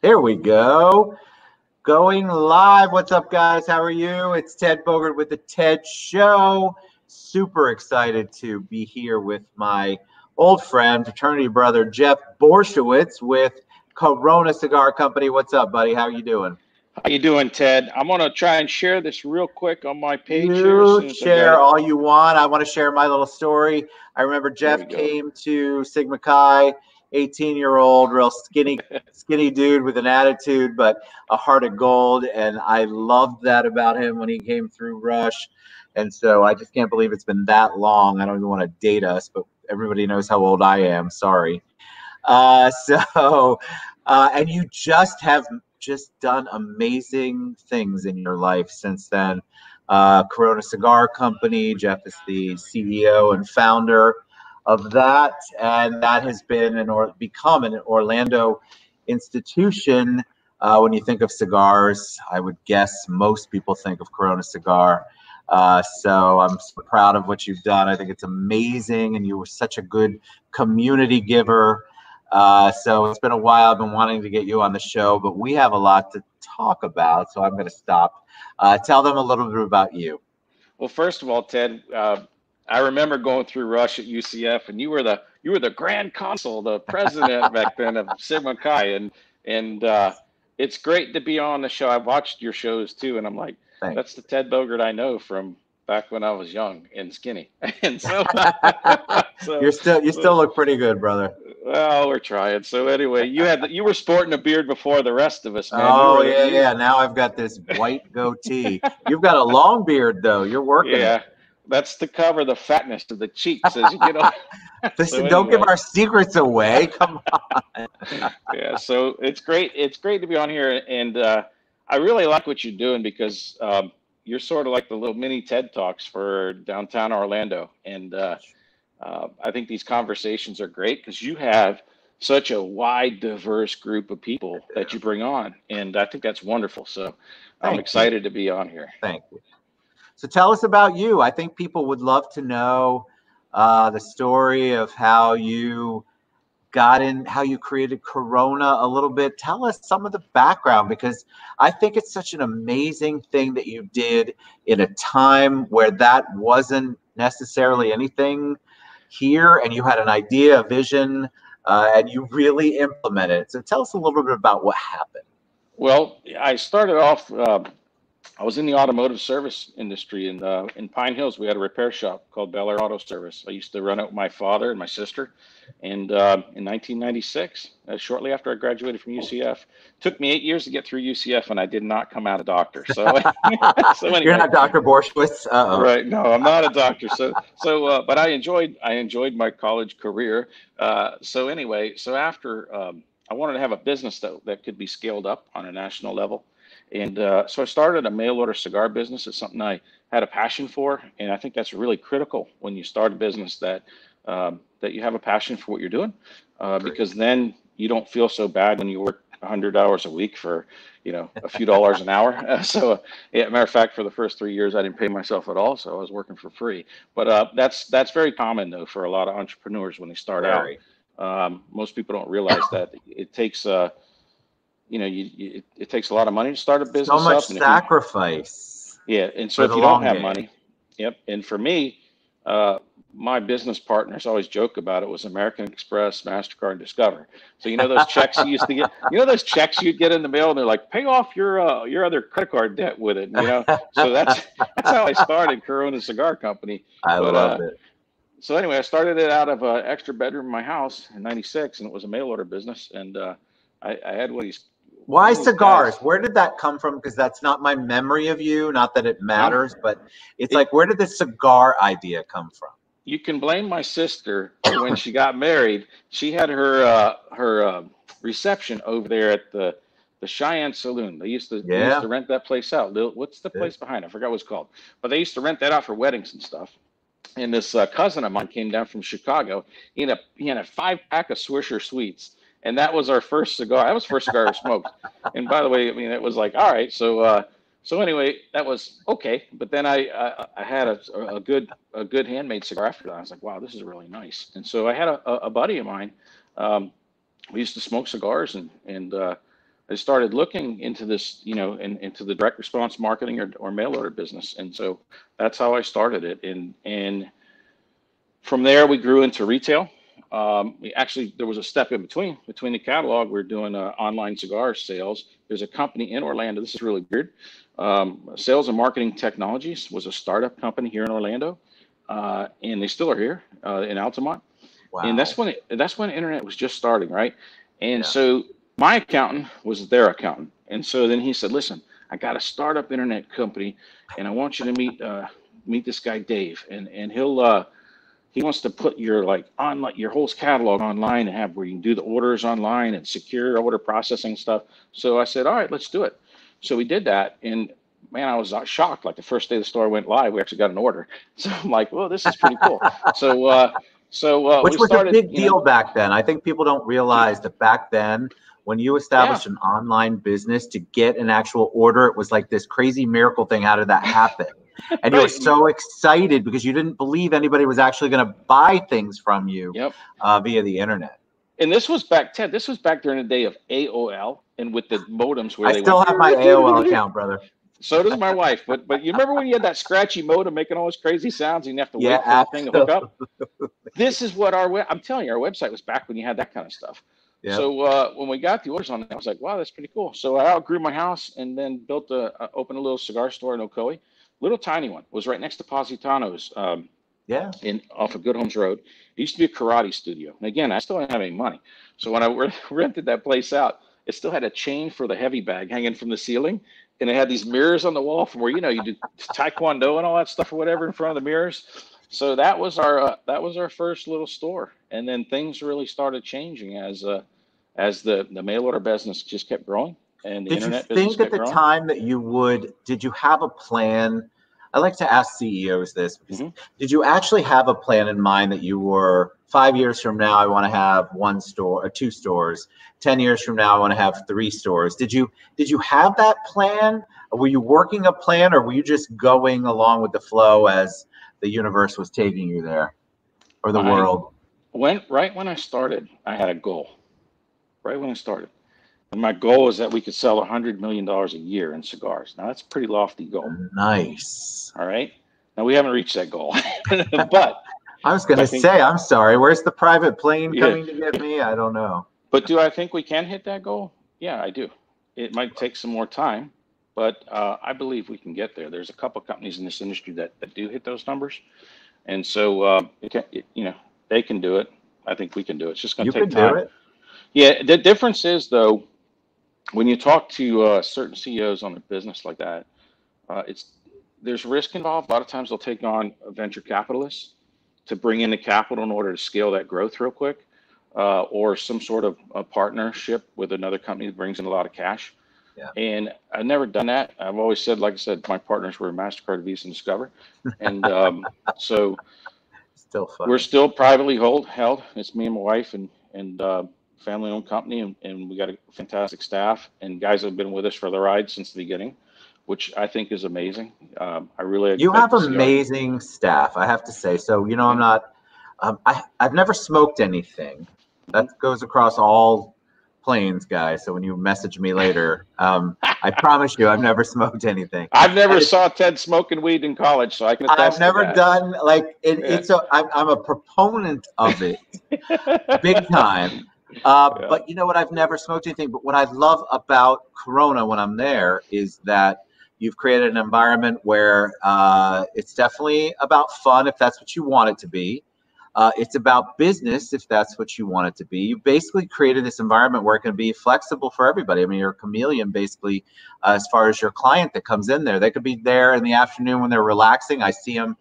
Here we go. Going live. What's up, guys? How are you? It's Ted Bogert with the Ted Show. Super excited to be here with my old friend, fraternity brother, Jeff Borysiewicz with Corona Cigar Company. What's up, buddy? How are you doing? How you doing, Ted? I'm gonna try and share this real quick on my page here as You soon as I got share it. all you want. I want to share my little story. I remember There we Jeff go. came to Sigma Chi, 18-year-old, real skinny dude with an attitude, but a heart of gold. And I loved that about him when he came through Rush. And so I just can't believe it's been that long. I don't even want to date us, but everybody knows how old I am. Sorry. So, and you just have just done amazing things in your life since then. Corona Cigar Company. Jeff is the CEO and founder of that, and that has been or become an Orlando institution. When you think of cigars, I would guess most people think of Corona Cigar. So I'm so proud of what you've done. I think it's amazing, and you were such a good community giver. So it's been a while. I've been wanting to get you on the show, but we have a lot to talk about. So I'm going to stop. Tell them a little bit about you. Well, first of all, Ted, I remember going through Rush at UCF, and you were the grand consul, the president back then of Sigma Chi, and it's great to be on the show. I've watched your shows too, and I'm like, Thanks. that's the Ted Bogert I know from back when I was young and skinny, and so You so still look pretty good, brother. well, we're trying. So anyway, you were sporting a beard before the rest of us, man. You Oh were the yeah, you yeah. Now I've got this white goatee. You've got a long beard though. You're working it. Yeah, that's to cover the fatness of the cheeks as you get on. So Listen, don't give anyway, our secrets away. Come on. yeah, so it's great. It's great to be on here, and I really like what you're doing because you're sort of like the little mini TED Talks for downtown Orlando, and I think these conversations are great because you have such a wide, diverse group of people that you bring on, and I think that's wonderful. So I'm Thank you. excited to be on here. Thank you. So tell us about you. I think people would love to know the story of how you got in, how you created Corona a little bit. Tell us some of the background because I think it's such an amazing thing that you did in a time where that wasn't necessarily anything here, and you had an idea, a vision, and you really implemented it. So tell us a little bit about what happened. Well, I started off. I was in the automotive service industry in Pine Hills. We had a repair shop called Bel Air Auto Service. I used to run it with my father and my sister. And in 1996, shortly after I graduated from UCF, took me 8 years to get through UCF, and I did not come out a doctor. So, so You're anyway, not Dr. Borschwitz. Uh-oh. right? No, I'm not a doctor. But I enjoyed my college career. So anyway, so after I wanted to have a business that could be scaled up on a national level. And so I started a mail order cigar business. It's something I had a passion for, and I think that's really critical when you start a business that you have a passion for what you're doing, because then you don't feel so bad when you work 100 hours a week for a few dollars an hour. Yeah, matter of fact, for the first 3 years, I didn't pay myself at all, so I was working for free. But that's very common though for a lot of entrepreneurs when they start out. Very. Most people don't realize that it takes it takes a lot of money to start a So business much up, and if you sacrifice yeah, and so for if the you don't long have game. money, yep. And for me, uh, my business partners always joke about it was American Express, Mastercard, and Discover. So those checks you used to get, those checks you'd get in the mail, and they're like, pay off your other credit card debt with it. So that's how I started Corona Cigar Company. I But love it. so anyway, I started it out of an extra bedroom in my house in '96, and it was a mail order business, and I had Why one of these cigars? guys. Where did that come from? Because that's not my memory of you. Not that it No, matters, but it's it like, where did the cigar idea come from? you can blame my sister when she got married. She had her reception over there at the Cheyenne Saloon. They used to Yeah. rent that place out. What's the place behind? I forgot what it's called, but they used to rent that out for weddings and stuff. And this cousin of mine came down from Chicago. He had a 5 pack of Swisher Sweets, and that was our first cigar. That was the first cigar I ever smoked. And by the way, I mean it was like all right. So anyway, that was okay. But then I had a good handmade cigar after that. I was like, wow, this is really nice. And so I had a buddy of mine. We used to smoke cigars, and I started looking into this, you know, into the direct response marketing or mail order business. And so that's how I started it. And from there, we grew into retail. There was a step in between the catalog. We're doing online cigar sales. There's a company in Orlando. This is really weird. Sales and Marketing Technologies was a startup company here in Orlando, and they still are here in Altamont. And Wow. that's when internet was just starting, right? And Yeah. so my accountant was their accountant, and so then he said, "Listen, I got a startup internet company, and I want you to meet this guy Dave, and he wants to put your your whole catalog online and have where you can do the orders online and secure order processing stuff." So I said, "All right, let's do it." So we did that, and man, I was shocked. Like the first day the store went live, we actually got an order. So I'm like, "Well, this is pretty cool." So Which we was a started, big deal back then. I think people don't realize that back then, when you yeah, established an online business to get an actual order, it was like this crazy miracle thing. How did that happen? And you were right, so excited because you didn't believe anybody was actually going to buy things from you yep. via the internet. And this was back, Ted. This was back during the day of AOL and with the modems where I they went. still have my AOL account, brother. So does my wife. But you remember when you had that scratchy modem making all those crazy sounds and you have to Yeah, wait for the thing to hook absolutely. up? This is what I'm telling you, our website was back when you had that kind of stuff. Yep. So when we got the orders on it, I was like, wow, that's pretty cool. So I outgrew my house and then opened a little cigar store in Ocoee, little tiny one. It was right next to Positano's Yeah. off of Good Homes Road. It used to be a karate studio. And again, I still didn't have any money. So when I rented that place out, it still had a chain for the heavy bag hanging from the ceiling. And it had these mirrors on the wall from where, you know, you do Taekwondo and all that stuff or whatever in front of the mirrors. So that was our first little store. And then things really started changing as the mail order business just kept growing and the Did you internet business think at kept the growing. time that did you have a plan? I like to ask CEOs this because Hmm. did you actually have a plan in mind that you were 5 years from now, I want to have one store or two stores. 10 years from now, I want to have three stores. Did you have that plan? Were you working a plan or were you just going along with the flow as the universe was taking you there or the I world? right when I started, I had a goal. Right when I started. And my goal is that we could sell $100 million a year in cigars. Now that's a pretty lofty goal. Nice. All right. Now we haven't reached that goal, but I was going I to think, say, I'm sorry. Where's the private plane yeah. coming to get me? I don't know. But do I think we can hit that goal? Yeah, I do. It might take some more time, but I believe we can get there. There's a couple of companies in this industry that do hit those numbers, and so you know, they can do it. I think we can do it. It's just going You to take could do time. it. Yeah. The difference is though, when you talk to certain CEOs on a business like that, it's there's risk involved. A lot of times they'll take on a venture capitalists to bring in the capital in order to scale that growth real quick, or some sort of a partnership with another company that brings in a lot of cash. Yeah. And I've never done that. I've always said, like I said, my partners were MasterCard, Visa, and Discover, and so Still we're funny. still privately held. It's me and my wife and family-owned company, and we got a fantastic staff and guys that have been with us for the ride since the beginning, which I think is amazing. I really You like have to see our amazing staff, I have to say. So, I'm yeah. not, I've never smoked anything. That Mhm. goes across all planes, guys. So when you message me later, I promise you, I've never smoked anything. I've never And saw Ted smoking weed in college, so I can I've attest to never that. done like it, Yeah. I'm a proponent of it, big time. Yeah. But you know what? I've never smoked anything. But what I love about Corona when I'm there is that you've created an environment where it's definitely about fun if that's what you want it to be. It's about business if that's what you want it to be. You basically created this environment where it can be flexible for everybody. I mean, you're a chameleon basically as far as your client that comes in there. They could be there in the afternoon when they're relaxing. I see them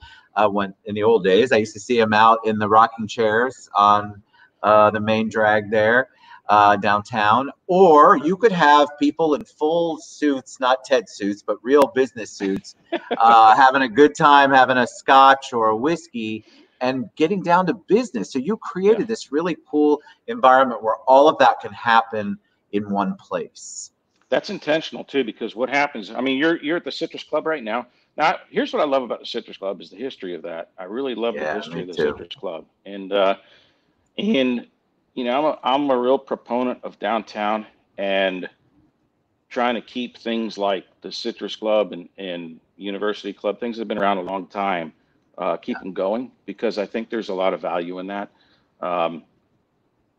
when in the old days. I used to see them out in the rocking chairs on the main drag there downtown. Or you could have people in full suits, not Ted suits, but real business suits, having a good time, having a scotch or a whiskey and getting down to business. So you Yeah. created this really cool environment where all of that can happen in one place. That's intentional too, because what happens, I mean, you're at the Citrus Club right now. Now, here's what I love about the Citrus Club is the history of that. I really love the Yeah, history me of the too. Citrus Club. And you know, I'm a real proponent of downtown and trying to keep things like the Citrus Club and University Club, things that have been around a long time, keep them going, because I think there's a lot of value in that. Um,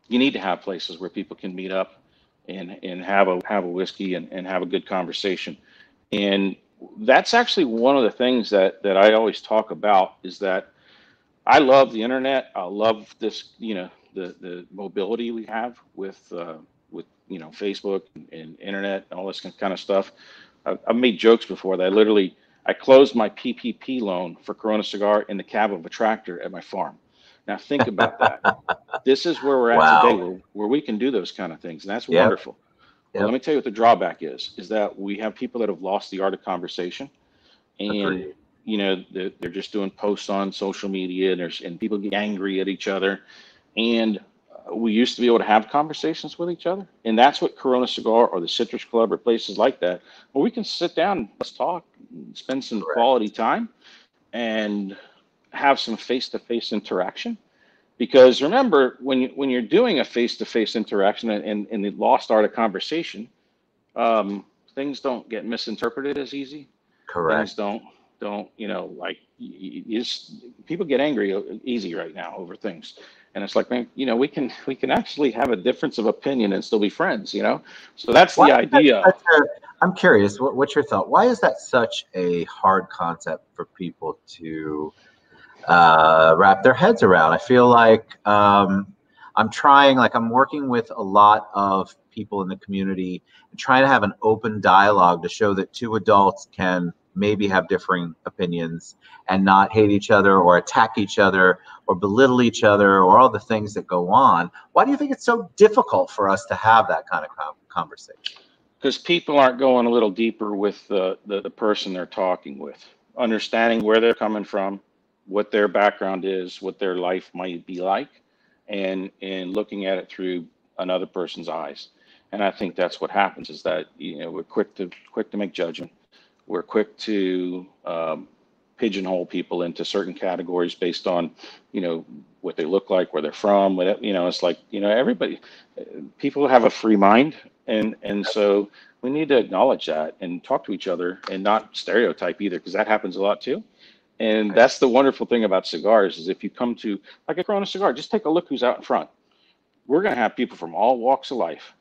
you need to have places where people can meet up and have a whiskey and have a good conversation. And that's actually one of the things that I always talk about, is that I love the internet. I love this, the mobility we have with Facebook and internet and all this kind of stuff. I've made jokes before that I closed my PPP loan for Corona Cigar in the cab of a tractor at my farm. Now think about that. This is where we're at today, Wow. where we can do those kind of things, and that's Yep. wonderful. But let Yep. me tell you what the drawback is that we have people that have lost the art of conversation, and Agreed. they're just doing posts on social media, and people get angry at each other. And we used to be able to have conversations with each other, and that's what Corona Cigar or the Citrus Club or places like that, where we can sit down and let's talk, spend some quality Correct. time, and have some face-to-face interaction. Because remember, when you're doing a face-to-face interaction and the lost art of conversation, things don't get misinterpreted as easy. Things Correct. don't like people get angry easy right now over things, and it's like, man, we can actually have a difference of opinion and still be friends. So that's Why the is that idea. such a, I'm curious, what's your thought? Why is that such a hard concept for people to wrap their heads around? I feel like I'm working with a lot of people in the community and trying to have an open dialogue to show that two adults can maybe have differing opinions and not hate each other or attack each other or belittle each other or all the things that go on. Why do you think it's so difficult for us to have that kind of conversation? Because people aren't going a little deeper with the person they're talking with, understanding where they're coming from, what their background is, what their life might be like, and looking at it through another person's eyes. And I think that's what happens, is that we're quick to make judgment. We're quick to pigeonhole people into certain categories based on what they look like, where they're from. It's like everybody, people have a free mind, and so we need to acknowledge that and talk to each other and not stereotype either, because that happens a lot too. And Right. that's the wonderful thing about cigars, is if you come to like a Corona cigar, just take a look who's out in front. We're going to have people from all walks of life,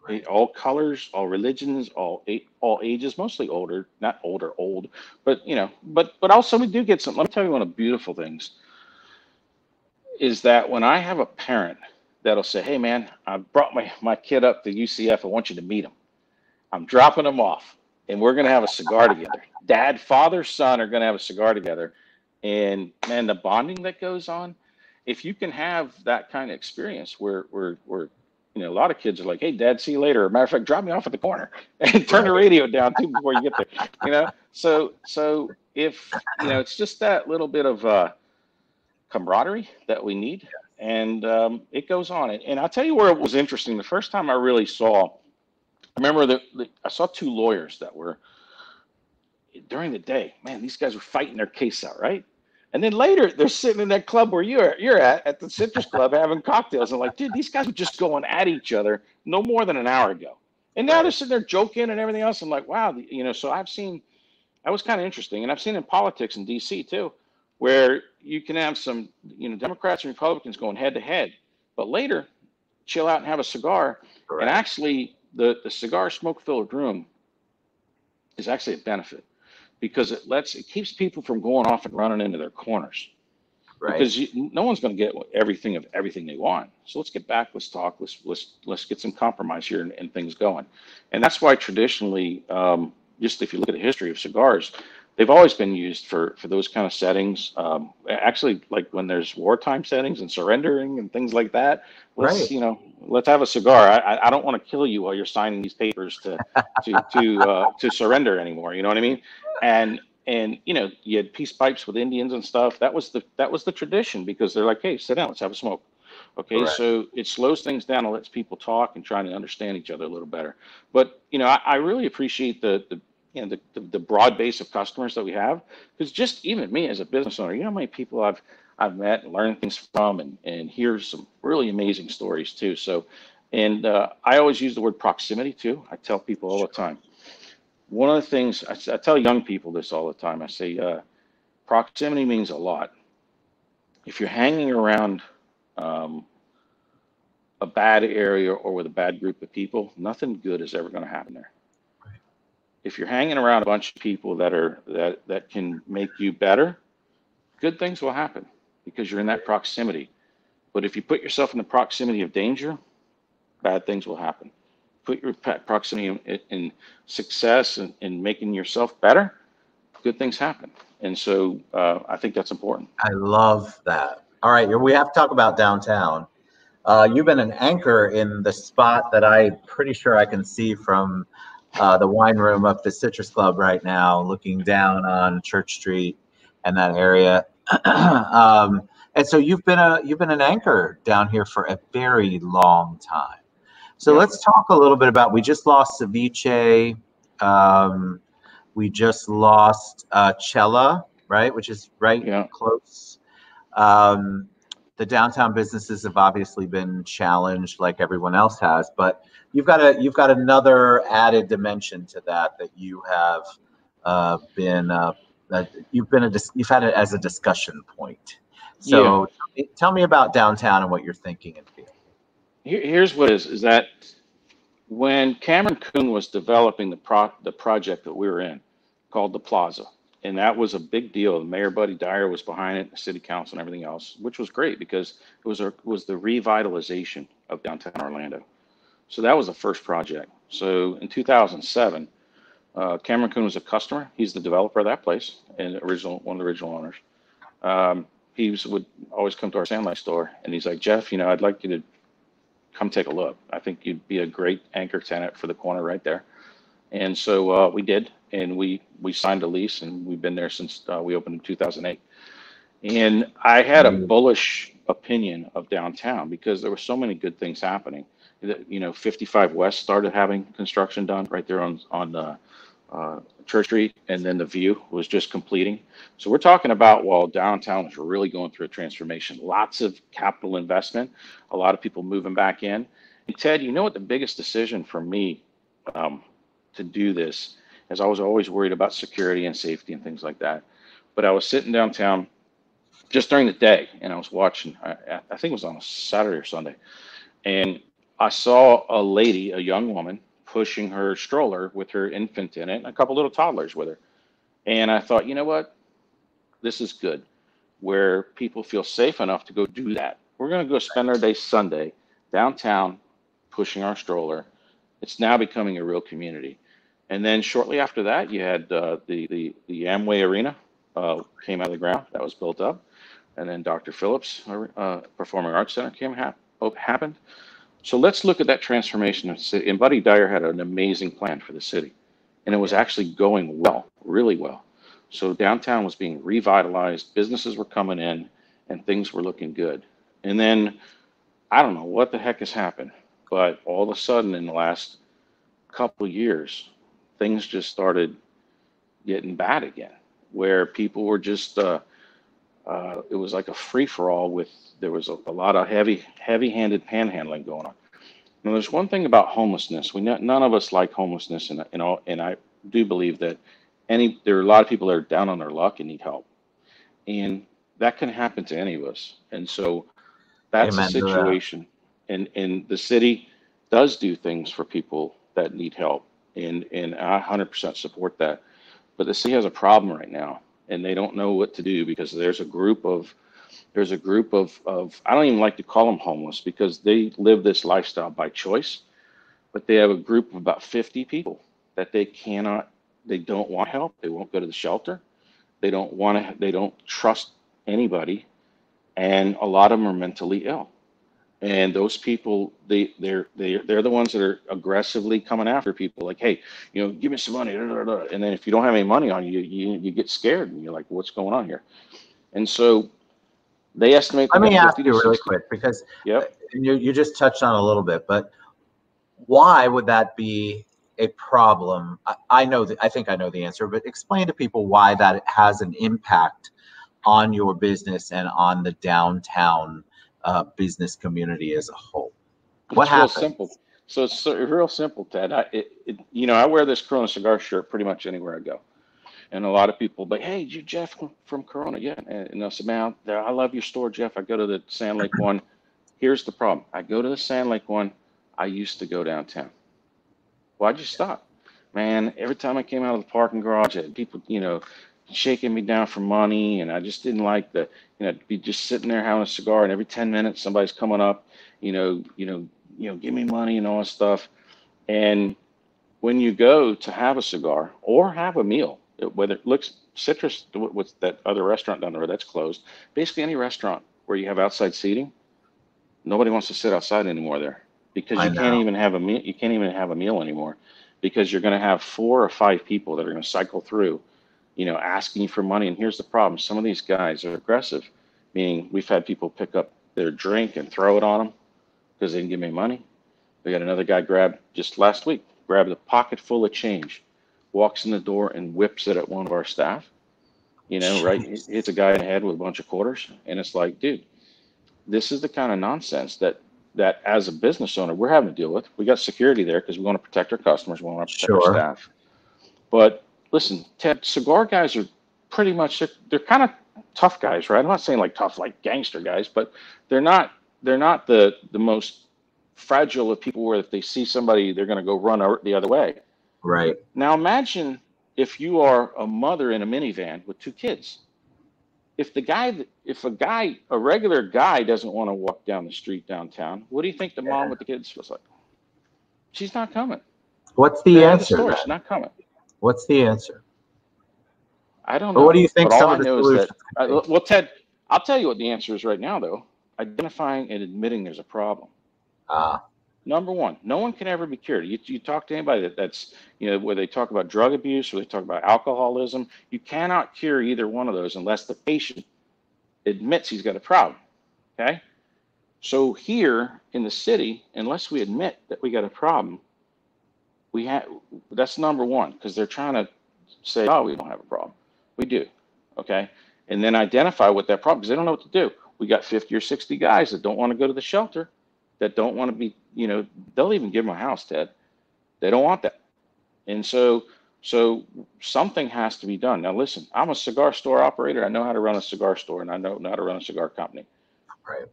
Right. all colors, all religions, all ages, mostly older, not older, old, but but also we do get some. Let me tell you one of the beautiful things is that when I have a parent that'll say, "Hey man, I brought my kid up to UCF. I want you to meet him. I'm dropping him off, and we're gonna have a cigar together. Dad, father, son are gonna have a cigar together, and man, the bonding that goes on. If you can have that kind of experience, where a lot of kids are like, "Hey, Dad, see you later." Matter of fact, drop me off at the corner and turn the Right. radio down too before you get there. So if it's just that little bit of camaraderie that we need, and it goes on. And I'll tell you where it was interesting. The first time I really saw, I remember that I saw two lawyers that were during the day. Man, these guys were fighting their case out, right? And then later, they're sitting in that club where you're at the Citrus Club, having cocktails. And like, dude, these guys were just going at each other no more than an hour ago. And now they're Right. sitting there joking and everything else. I'm like, wow, So I've seen, that was kind of interesting, and I've seen in politics in D.C. too, where you can have some Democrats and Republicans going head to head, but later chill out and have a cigar. And Correct. actually, the cigar smoke filled room is actually a benefit, because it keeps people from going off and running into their corners, Right. because no one's going to get everything they want. So let's get back, let's talk, let's get some compromise here, and things going. And that's why traditionally, just if you look at the history of cigars, they've always been used for those kind of settings. Actually, like when there's wartime settings and surrendering and things like that, let's Right. you know let's have a cigar. I don't want to kill you while you're signing these papers to surrender anymore. You know what I mean? And you had peace pipes with Indians and stuff. That was the tradition, because they're like, hey, sit down, let's have a smoke. Okay, Correct. so it slows things down and lets people talk and try to understand each other a little better. But I really appreciate the broad base of customers that we have, because just even me as a business owner, how many people I've met and learned things from, and hear some really amazing stories too. So, and I always use the word proximity too. I tell people all the time, one of the things I tell young people this all the time. I say proximity means a lot. If you're hanging around a bad area or with a bad group of people, nothing good is ever going to happen there. If you're hanging around a bunch of people that can make you better, good things will happen because you're in that proximity. But if you put yourself in the proximity of danger, bad things will happen. Put your proximity in success and in making yourself better, good things happen. And so I think that's important. I love that. All right, we have to talk about downtown. You've been an anchor in the spot that I'm pretty sure I can see from the wine room up the Citrus Club right now, looking down on Church Street and that area. And so you've been an anchor down here for a very long time. So let's talk a little bit about. We just lost Ceviche. We just lost Cella, right, which is close. The downtown businesses have obviously been challenged, like everyone else has, but you've got another added dimension to that you have you've had it as a discussion point. So tell me about downtown and what you're thinking and feeling. Here's what is that when Cameron Kuhn was developing the project that we were in, called the Plaza, and that was a big deal. Mayor Buddy Dyer was behind it, the city council and everything else, which was great because it was the revitalization of downtown Orlando. So that was the first project. So in 2007, Cameron Kuhn was a customer. He's the developer of that place and one of the original owners. He would always come to our Sand Lake store, and he's like, Jeff, I'd like you to come take a look. I think you'd be a great anchor tenant for the corner right there. And so we did, and we signed a lease, and we've been there since we opened in 2008. And I had a bullish opinion of downtown because there were so many good things happening. 55 West started having construction done right there on Church Street, and then the View was just completing. So we're talking about while downtown is really going through a transformation, lots of capital investment, a lot of people moving back in. And Ted, what the biggest decision for me to do this is I was always worried about security and safety and things like that. But I was sitting downtown just during the day, and I was watching, I think it was on a Saturday or Sunday, and I saw a lady, a young woman, pushing her stroller with her infant in it and a couple little toddlers with her. And I thought, you know what? This is good, where people feel safe enough to go do that. We're going to go spend our day Sunday downtown pushing our stroller. It's now becoming a real community. And then shortly after that, you had the Amway Arena came out of the ground. That was built up. And then Dr. Phillips Performing Arts Center happened. So let's look at that transformation of the city. And Buddy Dyer had an amazing plan for the city. And it was actually going well, really well. So downtown was being revitalized, businesses were coming in, and things were looking good. And then I don't know what the heck has happened, but all of a sudden in the last couple of years, things just started getting bad again, where people were just, it was like a free-for-all there was a lot of heavy-handed panhandling going on. Now, there's one thing about homelessness. None of us like homelessness, and I do believe that there are a lot of people that are down on their luck and need help, and that can happen to any of us. And so that's a situation, and the city does do things for people that need help, and I 100% support that. But the city has a problem right now, and they don't know what to do because there's a group of I don't even like to call them homeless because they live this lifestyle by choice, but they have a group of about 50 people that they don't want help. They won't go to the shelter. They don't trust anybody. And a lot of them are mentally ill. And those people, they're the ones that are aggressively coming after people like, hey, give me some money. And then if you don't have any money on you, you get scared and you're like, what's going on here? And so they estimate. Let me ask you really quick, because you just touched on a little bit, but why would that be a problem? I think I know the answer, but explain to people why that has an impact on your business and on the downtown business community as a whole. What happens? Real simple. So it's real simple, Ted. I wear this Corona cigar shirt pretty much anywhere I go. And a lot of people, but hey, you Jeff from Corona, yeah. And I said, man, I love your store, Jeff. I go to the Sand Lake one. Here's the problem. I go to the Sand Lake one. I used to go downtown. Why'd you stop? Man, every time I came out of the parking garage, I had people, shaking me down for money, and I just didn't like be just sitting there having a cigar, and every 10 minutes somebody's coming up, give me money and all that stuff. And when you go to have a cigar or have a meal, whether it looks Citrus, what's that other restaurant down the road that's closed, basically any restaurant where you have outside seating, nobody wants to sit outside anymore there because you can't even have a meal. You can't even have a meal anymore because you're going to have 4 or 5 people that are going to cycle through, asking you for money. And here's the problem. Some of these guys are aggressive, meaning we've had people pick up their drink and throw it on them because they didn't give me money. We had another guy just last week, grabbed a pocket full of change, walks in the door and whips it at one of our staff, right? Hits a guy in the head with a bunch of quarters. And it's like, dude, this is the kind of nonsense that as a business owner, we're having to deal with. We got security there because we want to protect our customers. We want to protect our staff. But listen, Ted, cigar guys are pretty much, they're kind of tough guys, right? I'm not saying like tough, like gangster guys, but they're not the most fragile of people where if they see somebody, they're going to go run the other way. Right. Now imagine if you are a mother in a minivan with 2 kids. If a regular guy doesn't want to walk down the street downtown, what do you think the mom with the kids was like? She's not coming. What's the answer? She's not coming. What's the answer? I don't know. What do you think? But all I know is that, well, Ted, I'll tell you what the answer is right now, though. Identifying and admitting there's a problem. Number one, no one can ever be cured. You talk to anybody that's, where they talk about drug abuse or they talk about alcoholism, you cannot cure either one of those unless the patient admits he's got a problem, okay? So here in the city, unless we admit that we got a problem, that's number one, because they're trying to say, oh, we don't have a problem. We do, okay? And then identify what that problem, because they don't know what to do. We got 50 or 60 guys that don't want to go to the shelter, that don't want to be, they'll even give them a house, Ted. They don't want that. And so something has to be done. Now, listen, I'm a cigar store operator. I know how to run a cigar store, and I know how to run a cigar company. Right.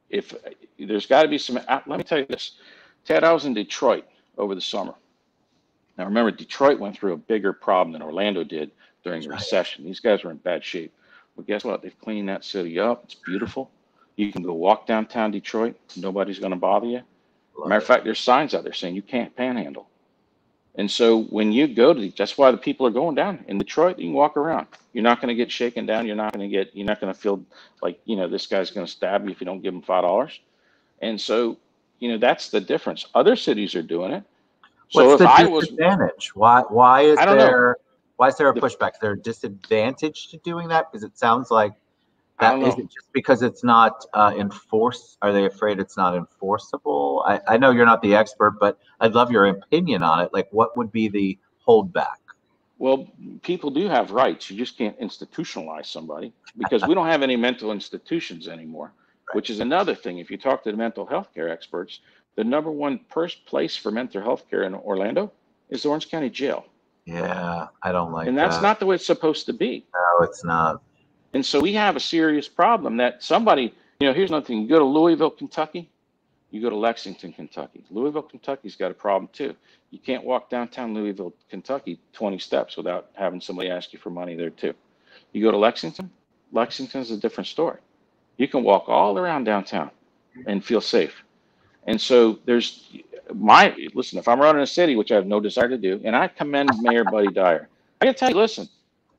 If there's got to be some, let me tell you this, Ted, I was in Detroit over the summer. Now, remember, Detroit went through a bigger problem than Orlando did during the recession. These guys were in bad shape. Well, guess what? They've cleaned that city up. It's beautiful. You can go walk downtown Detroit. Nobody's going to bother you. Matter of fact, there's signs out there saying you can't panhandle. And so when you go to, that's why the people are going down in Detroit. You can walk around. You're not going to get shaken down. You're not going to feel like, this guy's going to stab you if you don't give him $5. And so, that's the difference. Other cities are doing it. So what's the disadvantage? Why is there a pushback? Is there a disadvantage to doing that? Because it sounds like that is it just because it's not enforced? Are they afraid it's not enforceable? I know you're not the expert, but I'd love your opinion on it. Like, what would be the holdback? Well, people do have rights. You just can't institutionalize somebody because we don't have any mental institutions anymore, which is another thing. If you talk to the mental health care experts, the number one place for mental health care in Orlando is the Orange County Jail. Yeah, I don't like that. And that's not the way it's supposed to be. No, it's not. And so we have a serious problem that somebody, here's another thing. You go to Louisville, Kentucky, you go to Lexington, Kentucky. Louisville, Kentucky's got a problem too. You can't walk downtown Louisville, Kentucky 20 steps without having somebody ask you for money there too. You go to Lexington, Lexington's a different story. You can walk all around downtown and feel safe. And so listen, if I'm running a city, which I have no desire to do, and I commend Mayor Buddy Dyer, I gotta tell you, listen,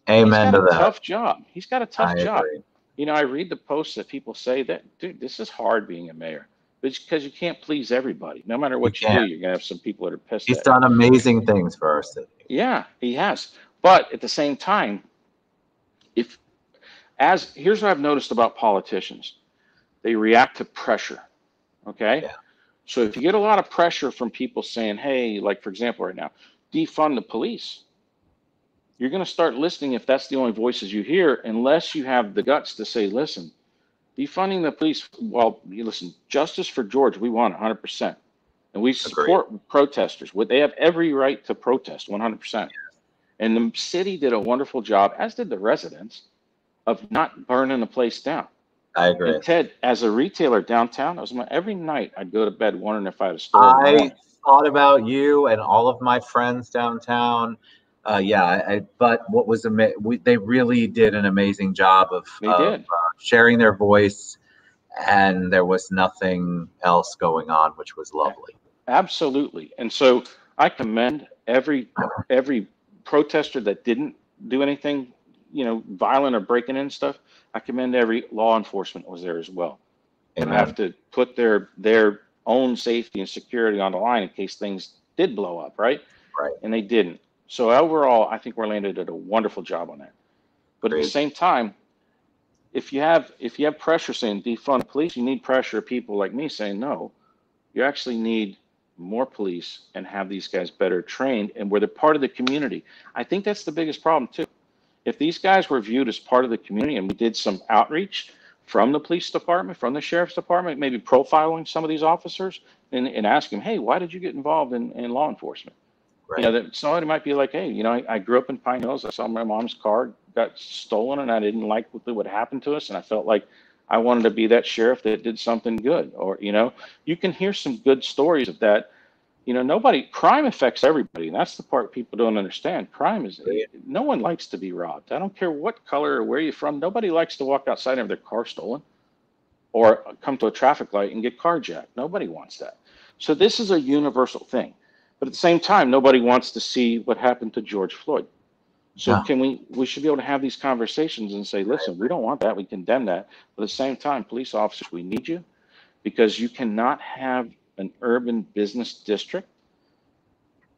amen to that. Tough job. He's got a tough job. Agree. I read the posts that people say that, dude, this is hard being a mayor. But it's because you can't please everybody. No matter what you do, you're going to have some people that are pissed at you. He's done amazing things for our city. Yeah, he has. But at the same time, here's what I've noticed about politicians. They react to pressure. Okay? Yeah. So if you get a lot of pressure from people saying, hey, like for example right now, defund the police, you're going to start listening if that's the only voices you hear, unless you have the guts to say, listen, defunding the police, well, listen, justice for George, we want 100%. and we Agreed. support protesters. They have every right to protest, 100%. And the city did a wonderful job, as did the residents, of not burning the place down. I agree. And Ted, as a retailer downtown, every night I'd go to bed wondering if I had a store in the I morning. thought about you and all of my friends downtown. But what was they really did an amazing job of They did. sharing their voice, and there was nothing else going on, which was lovely. Absolutely. And so I commend every protester that didn't do anything, violent or breaking in stuff. I commend every law enforcement was there as well. Amen. To have to put their own safety and security on the line in case things did blow up, right? Right. And they didn't. So overall, I think Orlando did a wonderful job on that. But at the same time, if you have pressure saying defund the police, you need pressure of people like me saying no. You actually need more police and have these guys better trained and where they're part of the community. I think that's the biggest problem too. If these guys were viewed as part of the community and we did some outreach from the police department, from the sheriff's department, maybe profiling some of these officers and asking them, hey, why did you get involved in law enforcement? Right. That somebody might be like, hey, I grew up in Pine Hills. I saw my mom's car got stolen and I didn't like what happened to us. And I felt like I wanted to be that sheriff that did something good. Or, you can hear some good stories of that. Crime affects everybody. And that's the part people don't understand. Crime is, no one likes to be robbed. I don't care what color or where you're from. Nobody likes to walk outside and have their car stolen or come to a traffic light and get carjacked. Nobody wants that. So this is a universal thing. But at the same time, nobody wants to see what happened to George Floyd. So we should be able to have these conversations and say, listen, we don't want that. We condemn that. But at the same time, police officers, we need you because you cannot have an urban business district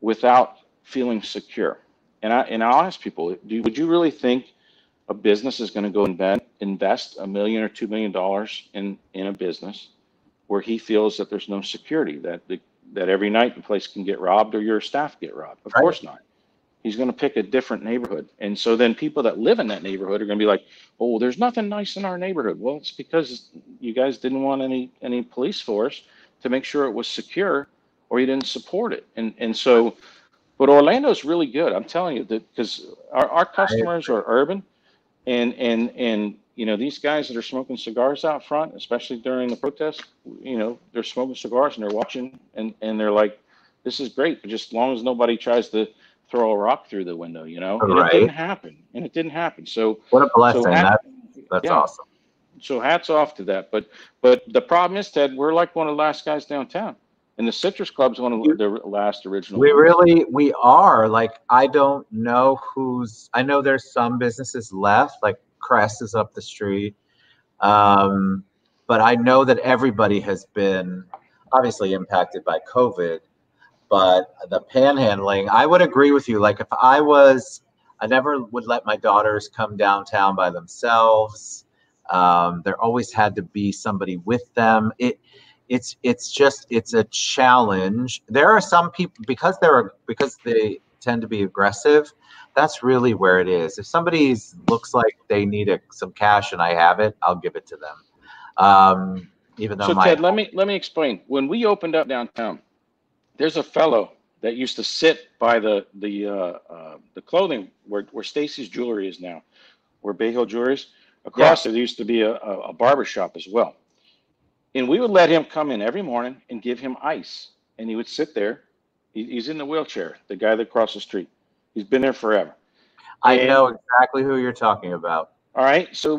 without feeling secure. And I'll ask people, would you really think a business is going to go invest $1 million or $2 million in a business where he feels that there's no security, that every night the place can get robbed or your staff get robbed? Of course not. He's going to pick a different neighborhood. And so then people that live in that neighborhood are going to be like, oh, there's nothing nice in our neighborhood. Well, it's because you guys didn't want any police force to make sure it was secure, or you didn't support it. And so, but Orlando's really good. I'm telling you that because our customers are urban and these guys that are smoking cigars out front, especially during the protests, they're smoking cigars and they're watching and they're like, this is great, but just as long as nobody tries to throw a rock through the window, and it didn't happen. So what a blessing. That's awesome. So hats off to that. But the problem is, Ted, we're like one of the last guys downtown. And the Citrus Club's one of the last original ones. We are. Like, I don't know I know there's some businesses left, like Crest is up the street. But I know that everybody has been obviously impacted by COVID. But the panhandling, I would agree with you. Like, if I never would let my daughters come downtown by themselves. There always had to be somebody with them. It's a challenge. There are some people because they tend to be aggressive. That's really where it is. If somebody looks like they need some cash and I have it, I'll give it to them. Even though Ted, let me explain. When we opened up downtown, there's a fellow that used to sit by the clothing where Stacy's Jewelry is now, where Bay Hill Jewelry is. Across there used to be a barber shop as well. And we would let him come in every morning and give him ice. And he would sit there. He's in the wheelchair, the guy that across the street. He's been there forever. I know exactly who you're talking about. All right. So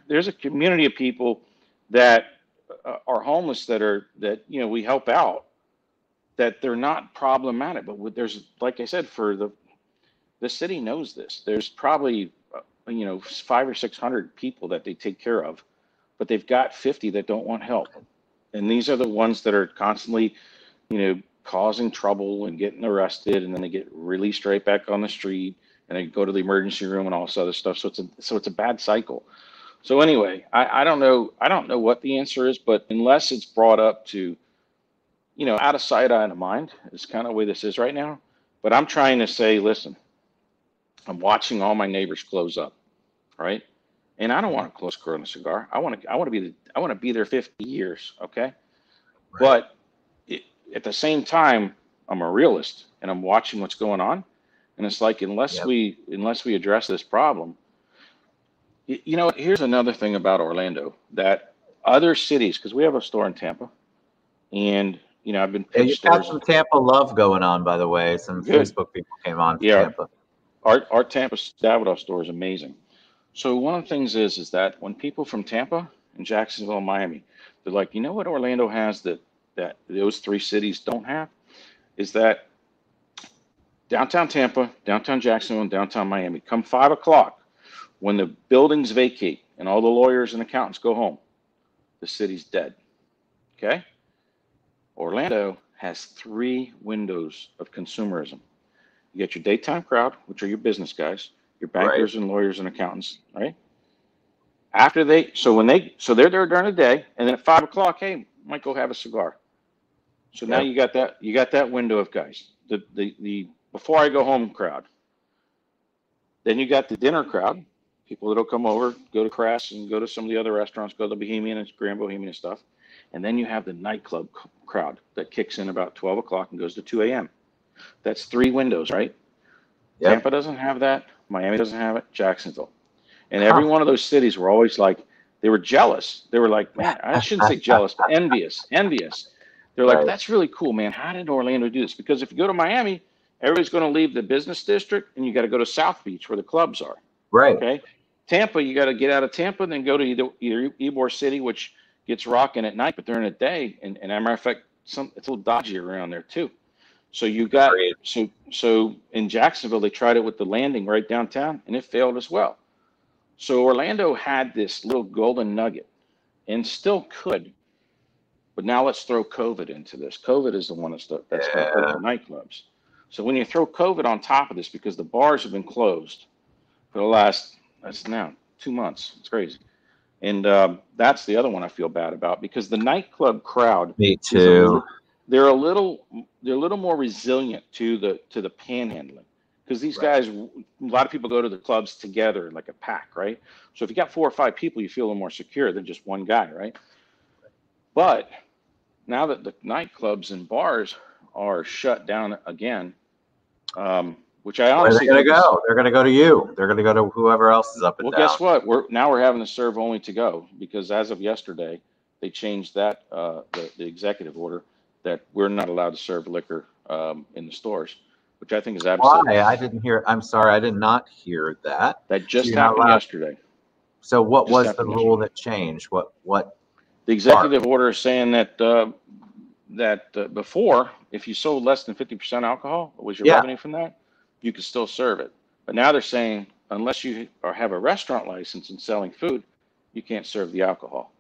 there's a community of people that are homeless that we help out, that they're not problematic. But there's, like I said, the city knows this. There's probably 500 or 600 people that they take care of, but they've got 50 that don't want help. And these are the ones that are constantly, causing trouble and getting arrested, and then they get released right back on the street and they go to the emergency room and all this other stuff. So it's a bad cycle. So anyway, I don't know what the answer is, but unless it's brought up to, out of sight, out of mind, is kind of the way this is right now. But I'm trying to say, listen, I'm watching all my neighbors close up, right? And I don't want to close Corona Cigar. I want to be there 50 years, okay? Right. But at the same time, I'm a realist and I'm watching what's going on. And it's like, unless we address this problem, you know, here's another thing about Orlando that other cities, because we have a store in Tampa, and you know, I've been Yeah, pitched you've got stores. some Tampa love going on, by the way. Some Good. Facebook people came on from Yeah, Tampa. our Tampa Davidoff store is amazing. So one of the things is that when people from Tampa and Jacksonville and Miami, they're like, you know what Orlando has that those three cities don't have, is that downtown Tampa, downtown Jacksonville, and downtown Miami, come 5 o'clock, when the buildings vacate and all the lawyers and accountants go home, the city's dead. Okay? Orlando has 3 windows of consumerism. You get your daytime crowd, which are your business guys, your Right. bankers and lawyers and accountants, right? After they're there during the day, and then at 5 o'clock, hey, might go have a cigar. So now you got that window of guys, the before I go home crowd. Then you got the dinner crowd, people that'll come over, go to Crass and go to some of the other restaurants, go to the Bohemian and Grand Bohemian and stuff. And then you have the nightclub crowd that kicks in about 12 o'clock and goes to 2 a.m. That's 3 windows, right? Yep. Tampa doesn't have that. Miami doesn't have it. Jacksonville. And every one of those cities were always like, they were jealous. They were like, man, I shouldn't say jealous, but envious. They're like, that's really cool, man. How did Orlando do this? Because if you go to Miami, everybody's going to leave the business district and you got to go to South Beach where the clubs are. Right. Okay. Tampa, you got to get out of Tampa and then go to either Ybor City, which gets rocking at night, but during the day, and as a matter of fact, it's a little dodgy around there too. So you got so in Jacksonville, they tried it with the landing right downtown, and it failed as well. So Orlando had this little golden nugget, and still could, but now let's throw COVID into this. COVID is the one that's going to hurt the nightclubs. So when you throw COVID on top of this, because the bars have been closed for the last, that's now 2 months. It's crazy. And that's the other one I feel bad about, because the nightclub crowd, Me too. they're a little more resilient to the panhandling, because these guys, a lot of people go to the clubs together like a pack, right? So if you got 4 or 5 people, you feel a little more secure than just one guy, right? But now that the nightclubs and bars are shut down again, which I honestly think they're going to go to you. They're going to go to whoever else is up and down. Well, guess what? We're having to serve only to go, because as of yesterday, they changed that the executive order that we're not allowed to serve liquor in the stores, which I think is absolutely. Why? I didn't hear. I'm sorry, I did not hear that. That just happened yesterday. So what was the rule that changed? What? The executive order is saying that before, if you sold less than 50% alcohol, was your revenue from that, you could still serve it. But now they're saying, unless you have a restaurant license and selling food, you can't serve the alcohol.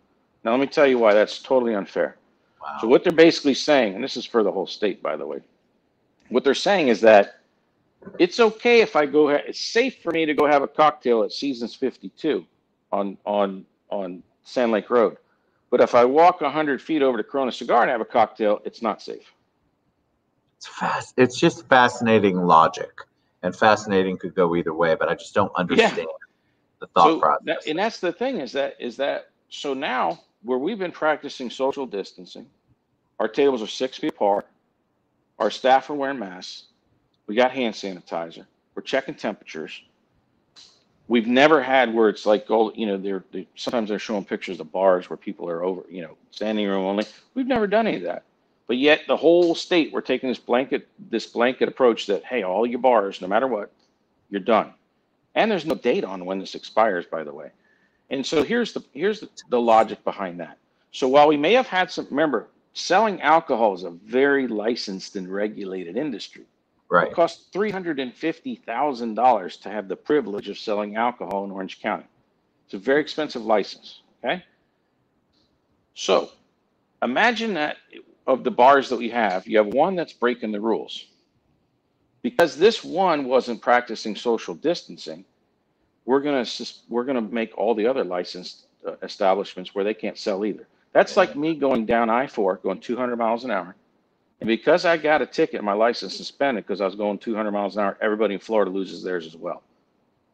Now, let me tell you why that's totally unfair. Wow. So what they're basically saying, and this is for the whole state, by the way, what they're saying is that it's okay if I go, it's safe for me to go have a cocktail at Seasons 52 on Sand Lake Road. But if I walk 100 feet over to Corona Cigar and have a cocktail, it's not safe. It's just fascinating logic. And fascinating could go either way, but I just don't understand the thought process. And that's the thing is that so now where we've been practicing social distancing, our tables are 6 feet apart, our staff are wearing masks, we got hand sanitizer, we're checking temperatures. We've never had where it's like, sometimes they're showing pictures of bars where people are over, standing room only. We've never done any of that. But yet the whole state, we're taking this blanket approach that, hey, all your bars, no matter what, you're done. And there's no date on when this expires, by the way. And so here's the logic behind that. So while we may have had remember, selling alcohol is a very licensed and regulated industry. Right. It costs $350,000 to have the privilege of selling alcohol in Orange County. It's a very expensive license, okay? So imagine that of the bars that we have, you have one that's breaking the rules. Because this one wasn't practicing social distancing, we're gonna make all the other licensed establishments where they can't sell either. That's like me going down I-4, going 200 miles an hour. And because I got a ticket, my license suspended because I was going 200 miles an hour, everybody in Florida loses theirs as well.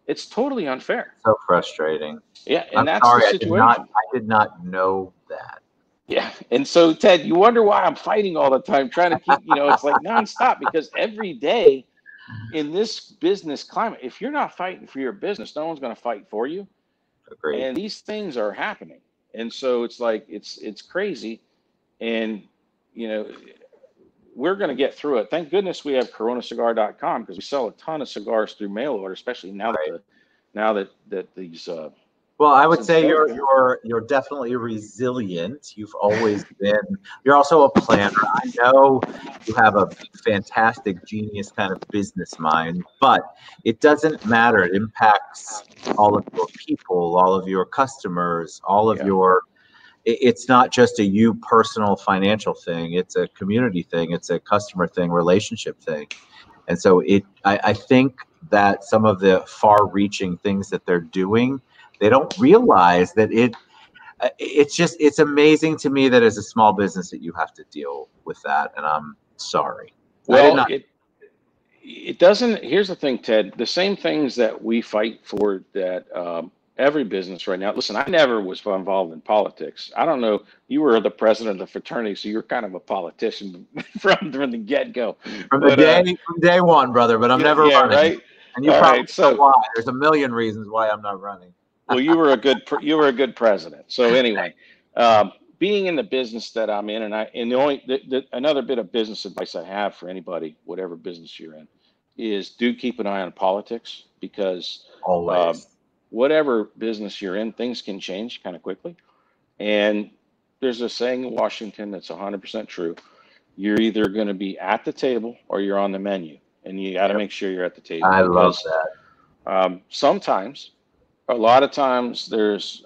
It's totally unfair. So frustrating. Yeah, and that's the situation. I did not know that. Yeah. And so, Ted, you wonder why I'm fighting all the time, trying to keep, it's like nonstop because every day in this business climate, if you're not fighting for your business, no one's going to fight for you. Agreed. And these things are happening. And so it's like, it's crazy. And, you know, we're going to get through it. Thank goodness we have coronacigar.com because we sell a ton of cigars through mail order, especially now that Right. now that these Well, I would since say COVID. you're definitely resilient. You've always been. You're also a planner. I know you have a fantastic, genius kind of business mind, but it doesn't matter. It impacts all of your people, all of your customers, all of Yeah. your. It's not just a you personal financial thing. It's a community thing. It's a customer thing, relationship thing. And so I think that some of the far-reaching things that they're doing, they don't realize that it's amazing to me that as a small business that you have to deal with that. And I'm sorry. I did Well, not. it doesn't. Here's the thing, Ted. The same things that we fight for that every business right now. Listen, I never was involved in politics. I don't know. You were the president of the fraternity, so you're kind of a politician from the get go. But From day one, brother, but I'm yeah, never yeah, running. right. And you All probably right. know So, why. There's a million reasons why I'm not running. well, you were a good president. So anyway, being in the business that I'm in, and the only another bit of business advice I have for anybody, whatever business you're in, is do keep an eye on politics because um, Always. whatever business you're in, things can change kind of quickly. And there's a saying in Washington that's 100% true. You're either going to be at the table or you're on the menu, and you got to Yep. make sure you're at the table I love because that. sometimes a lot of times there's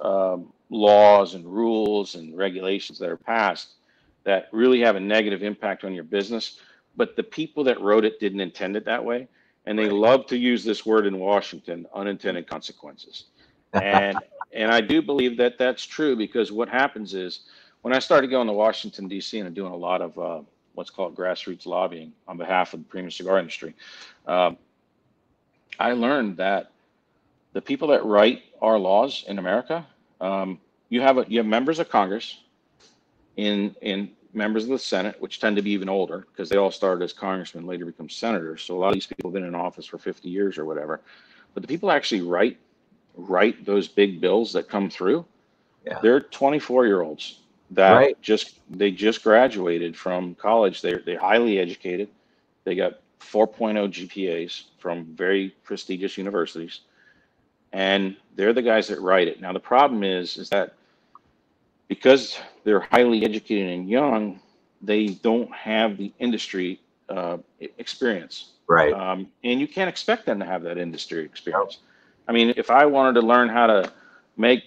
laws and rules and regulations that are passed that really have a negative impact on your business, but the people that wrote it didn't intend it that way. And they Right. love to use this word in Washington, unintended consequences. And and I do believe that that's true because what happens is when I started going to Washington D.C. and doing a lot of what's called grassroots lobbying on behalf of the premium cigar industry, um, I learned that the people that write our laws in America, you have members of Congress in members of the Senate, which tend to be even older because they all started as congressmen, later become senators. So a lot of these people have been in office for 50 years or whatever. But the people that actually write those big bills that come through, Yeah. they're 24-year-olds that Right. just graduated from college. They're highly educated. They got 4.0 GPAs from very prestigious universities and they're the guys that write it. Now the problem is that because they're highly educated and young, they don't have the industry experience, Right. and you can't expect them to have that industry Nope. experience. I mean, if I wanted to learn how to make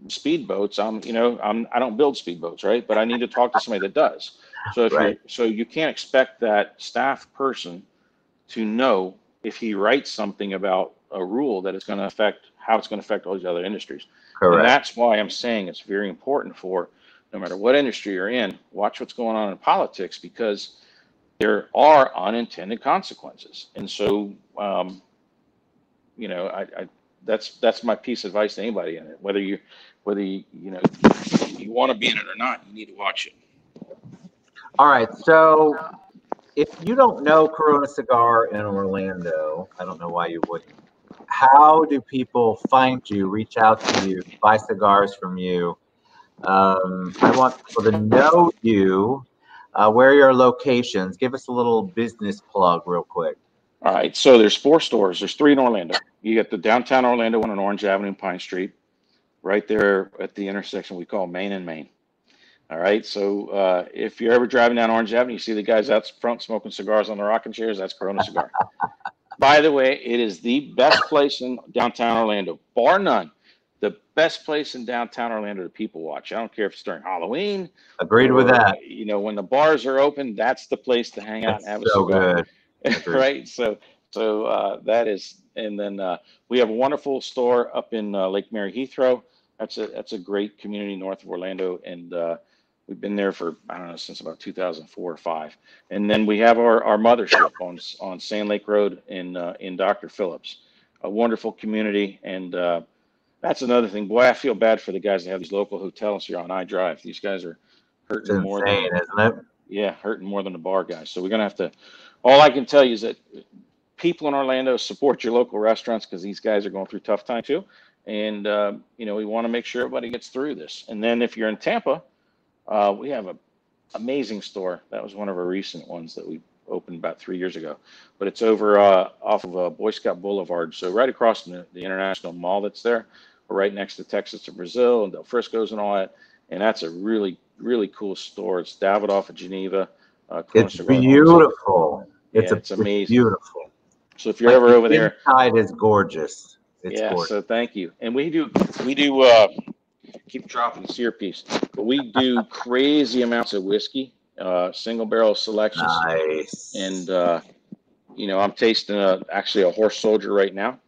speedboats, I don't build speedboats, right? But I need to talk to somebody that does. Right. So you can't expect that staff person to know if he writes something about a rule that it's going to affect how it's going to affect all these other industries. And Correct. that's why I'm saying it's very important for no matter what industry you're in, watch what's going on in politics because there are unintended consequences. And so, I that's my piece of advice to anybody in it. Whether you want to be in it or not, you need to watch it. All right. So if you don't know Corona Cigar in Orlando, I don't know why you wouldn't. How do people find you, reach out to you, buy cigars from you? I want people to know you. Where are your locations? Give us a little business plug real quick. All right, so there's 4 stores. There's 3 in Orlando. You got the downtown Orlando one on Orange Avenue and Pine Street, right there at the intersection we call Main and Main. All right, so if you're ever driving down Orange Avenue, you see the guys out front smoking cigars on the rocking chairs. That's Corona Cigar. By the way, it is the best place in downtown Orlando, bar none. The best place in downtown Orlando to people watch. I don't care if it's during Halloween Agreed with or that. when the bars are open. That's the place to hang out and That's have a so cigar. good. Agreed. Right? So that is, and then we have a wonderful store up in Lake Mary Heathrow. That's a great community north of Orlando, and we've been there for I don't know since about 2004 or five. And then we have our mothership on Sand Lake Road in Dr. Phillips, a wonderful community, and that's another thing. Boy, I feel bad for the guys that have these local hotels here on I Drive. These guys are It's hurting more than insane, isn't it? yeah, hurting more than the bar guys. So we're gonna have to. All I can tell you is that people in Orlando, support your local restaurants because these guys are going through tough time too. And you know, we want to make sure everybody gets through this. And then if you're in Tampa, we have an amazing store. That was one of our recent ones that we opened about 3 years ago. But it's over off of Boy Scout Boulevard, so right across from the International Mall that's there. We're right next to Texas to Brazil and Del Frisco's and all that. And that's a really, really cool store. It's Davidoff of Geneva. Corona It's Cigar owns it. beautiful. Yeah, it's It's amazing. beautiful. So if you're Like ever the over there, inside is gorgeous. It's yeah. gorgeous. So thank you. And we do keep dropping the earpiece, but we do crazy amounts of whiskey, single barrel selections, Nice. and you know, I'm tasting actually a Horse Soldier right now.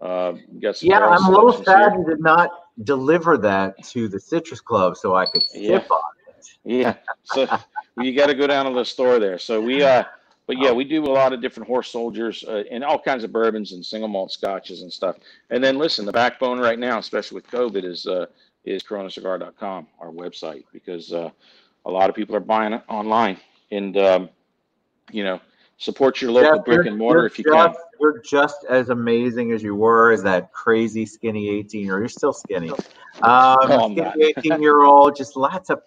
Got some Yeah, barrel I'm a little selections sad here. you did not deliver that to the Citrus Club so I could Yeah. sip on it. Yeah. So you got to go down to the store there. So we, but yeah, we do a lot of different Horse Soldiers and all kinds of bourbons and single malt scotches and stuff. And then listen, the backbone right now, especially with COVID, is coronacigar.com, our website, because a lot of people are buying it online. And you know, support your local Jeff, brick and mortar if you can. you're just as amazing as you were as that crazy skinny 18-year-old. You're still skinny. No, I'm not. Skinny 18-year-old, just lots of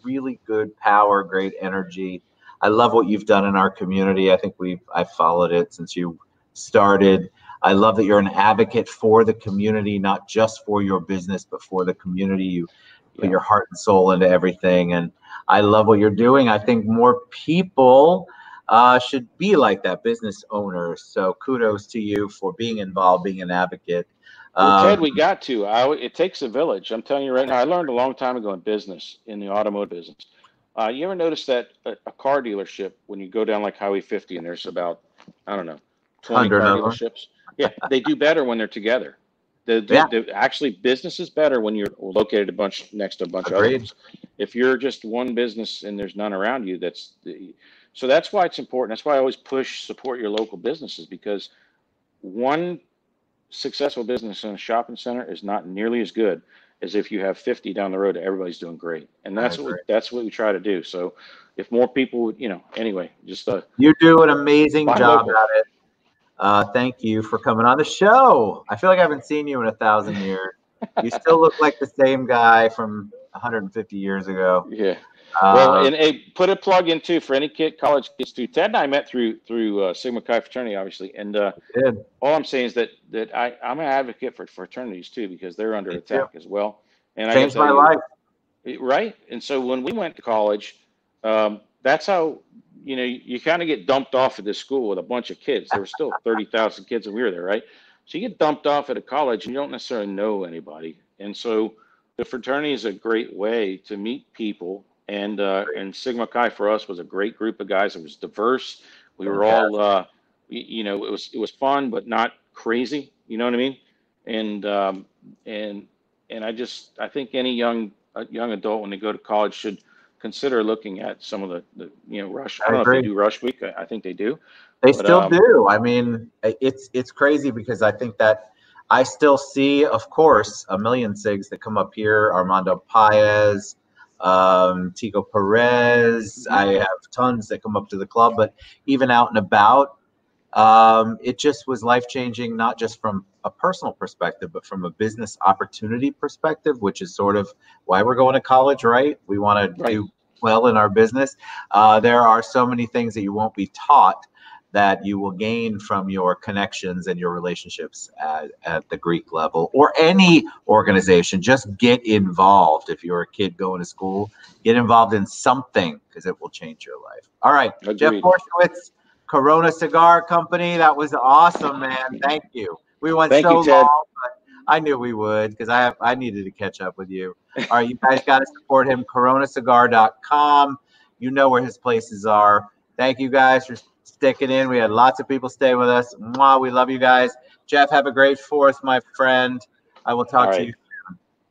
really good power, great energy. I love what you've done in our community. I think I've followed it since you started. I love that you're an advocate for the community, not just for your business, but for the community. You put your heart and soul into everything, and I love what you're doing. I think more people should be like that, business owners. So kudos to you for being involved, being an advocate. Well, Ted, we got to. It takes a village. I'm telling you right now. I learned a long time ago in business, in the automotive business. You ever notice that a car dealership, when you go down like Highway 50 and there's about, I don't know, 20 car dealerships, yeah, they do better when they're together. Actually, business is better when you're located next to a bunch of other ones. If you're just one business and there's none around you, so that's why it's important. That's why I always support your local businesses, because one successful business in a shopping center is not nearly as good as if you have 50 down the road. Everybody's doing great, and that's what we try to do. So, if more people would, you know, anyway, just you do an amazing job local. at it. Thank you for coming on the show. I feel like I haven't seen you in 1,000 years. You still look like the same guy from 150 years ago. Yeah. Well, and put a plug in too for any college kids too. Ted and I met through Sigma Chi fraternity, obviously, and all I'm saying is that I'm an advocate for fraternities too, because they're under attack as well. And changed my life. Right. And so when we went to college, that's how, you know, you kind of get dumped off at this school with a bunch of kids. There were still 30,000 kids when we were there, right? So you get dumped off at a college and you don't necessarily know anybody. And so the fraternity is a great way to meet people. And Sigma Chi for us was a great group of guys. It was diverse. We were all, you know, it was fun, but not crazy. You know what I mean? And I think any young adult, when they go to college, should consider looking at some of the you know, Rush. I don't know if they do Rush Week. I think they do. They still do. I mean, it's crazy because I think that I still see, of course, a million SIGs that come up here. Armando Paez, Tico Perez. I have tons that come up to the club, but even out and about, it just was life-changing, not just from a personal perspective, but from a business opportunity perspective, which is sort of why we're going to college, right? We want to do well in our business. There are so many things that you won't be taught that you will gain from your connections and your relationships at the Greek level or any organization. Just get involved. If you're a kid going to school, get involved in something because it will change your life. All right, Agreed. Jeff Borysiewicz, Corona Cigar Company. That was awesome, man. Thank you. We went so long, but I knew we would because I needed to catch up with you. All right, you guys got to support him, coronacigar.com. You know where his places are. Thank you guys for sticking in. We had lots of people stay with us. Mwah, we love you guys. Jeff, have a great 4th, my friend. I will talk to you